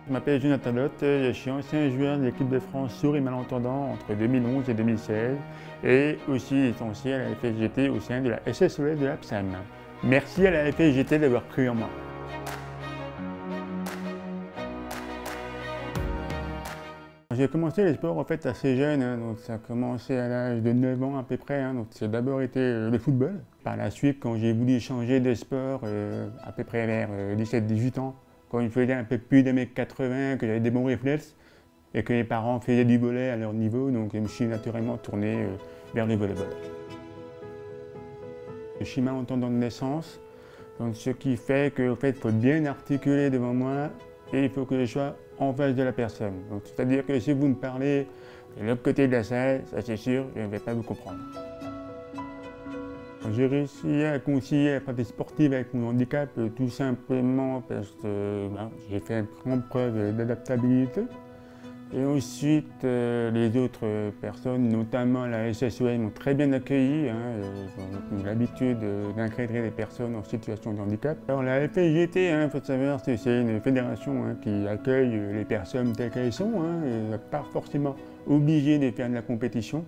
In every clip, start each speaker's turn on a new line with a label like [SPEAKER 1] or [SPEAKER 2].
[SPEAKER 1] Je m'appelle Jonathan Lotte, je suis ancien joueur de l'équipe de France sourds et malentendants entre 2011 et 2016 et aussi essentiel à la FSGT au sein de la SSOS de l'APSAM. Merci à la FSGT d'avoir cru en moi. J'ai commencé les sports en fait assez jeune, donc ça a commencé à l'âge de 9 ans à peu près, donc c'est d'abord été le football. Par la suite, quand j'ai voulu changer de sport, à peu près vers 17-18 ans, quand il me faisait un peu plus de 1m80, que j'avais des bons réflexes et que mes parents faisaient du volley à leur niveau, donc je me suis naturellement tourné vers le volleyball. Je suis malentendant de naissance, donc ce qui fait qu'il faut bien articuler devant moi et il faut que je sois en face de la personne. C'est-à-dire que si vous me parlez de l'autre côté de la salle, ça c'est sûr, je ne vais pas vous comprendre. J'ai réussi à concilier la pratique sportive avec mon handicap tout simplement parce que j'ai fait une grande preuve d'adaptabilité. Et ensuite, les autres personnes, notamment la SSOS, m'ont très bien accueilli. Ils ont l'habitude d'encadrer les personnes en situation de handicap. Alors la FSGT, il faut savoir, c'est une fédération qui accueille les personnes telles qu'elles sont. Elle n'est pas forcément obligée de faire de la compétition.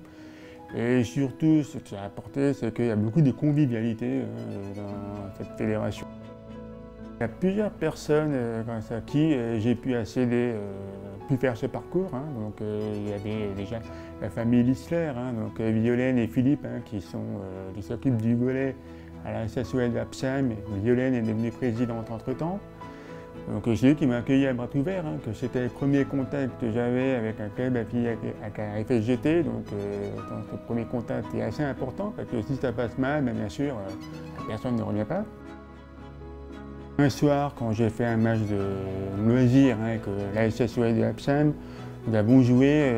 [SPEAKER 1] Et surtout, ce qui a apporté, c'est qu'il y a beaucoup de convivialité dans cette fédération. Il y a plusieurs personnes grâce à qui j'ai pu accéder, pu faire ce parcours. Il y avait déjà la famille Lissler, donc Violaine et Philippe, qui s'occupent du volley à la SSOS d'APSAM. Violaine est devenue présidente entre-temps. Donc c'est eux qui m'ont accueilli à bras ouverts, que c'était le premier contact que j'avais avec un club affilié avec la FSGT. Donc ce premier contact est assez important parce que si ça passe mal, bien sûr, la personne ne revient pas. Un soir, quand j'ai fait un match de loisirs avec la SSOS de l'APSAM, nous avons joué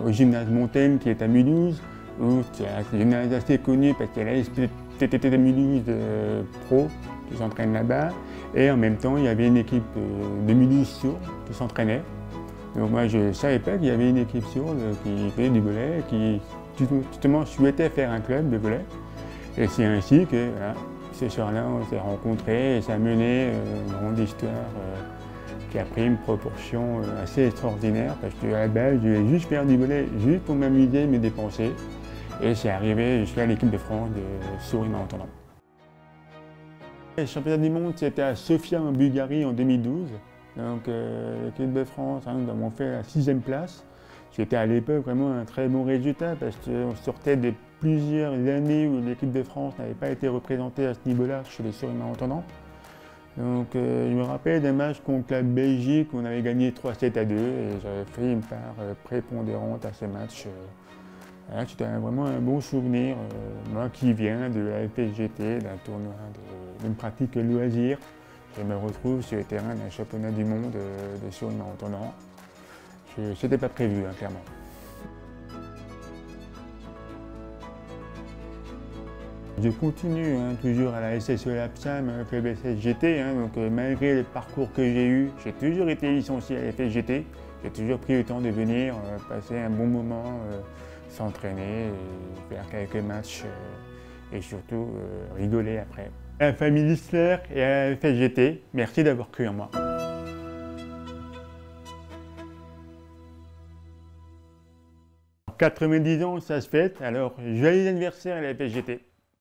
[SPEAKER 1] au gymnase Montaigne qui est à Mulhouse, c'est un gymnase assez connu parce qu'il y a la STT de Mulhouse Pro qui s'entraîne là-bas. Et en même temps, il y avait une équipe de Mulhouse sourde qui s'entraînait. Donc moi, je ne savais pas qu'il y avait une équipe sourde qui faisait du volley, qui justement souhaitait faire un club de volley. Et c'est ainsi que ce soir-là, on s'est rencontrés et ça a mené une grande histoire qui a pris une proportion assez extraordinaire parce qu'à la base, je voulais juste faire du volley, juste pour m'amuser, me dépenser. Et c'est arrivé jusqu'à l'équipe de France de sourds et malentendants. Le championnat du monde, c'était à Sofia en Bulgarie en 2012. Donc l'équipe de France, nous avons fait la 6e place. C'était à l'époque vraiment un très bon résultat parce qu'on sortait de plusieurs années où l'équipe de France n'avait pas été représentée à ce niveau-là chez les sourds et malentendants. Donc je me rappelle d'un match contre la Belgique où on avait gagné 3-7 à 2 et j'avais fait une part prépondérante à ce match. C'était vraiment un bon souvenir, moi qui viens de la FSGT, d'un tournoi d'une pratique loisir. Je me retrouve sur le terrain d'un championnat du monde de sourds et malentendants. Ce n'était pas prévu, clairement. Je continue toujours à la SSOS APSAM, club SSGT, donc malgré le parcours que j'ai eu, j'ai toujours été licencié à la FSGT. J'ai toujours pris le temps de venir passer un bon moment, s'entraîner, faire quelques matchs et surtout rigoler après. À la famille Lissler et à la FSGT, merci d'avoir cru en moi. 90 ans, ça se fête, alors joyeux anniversaire à la FSGT.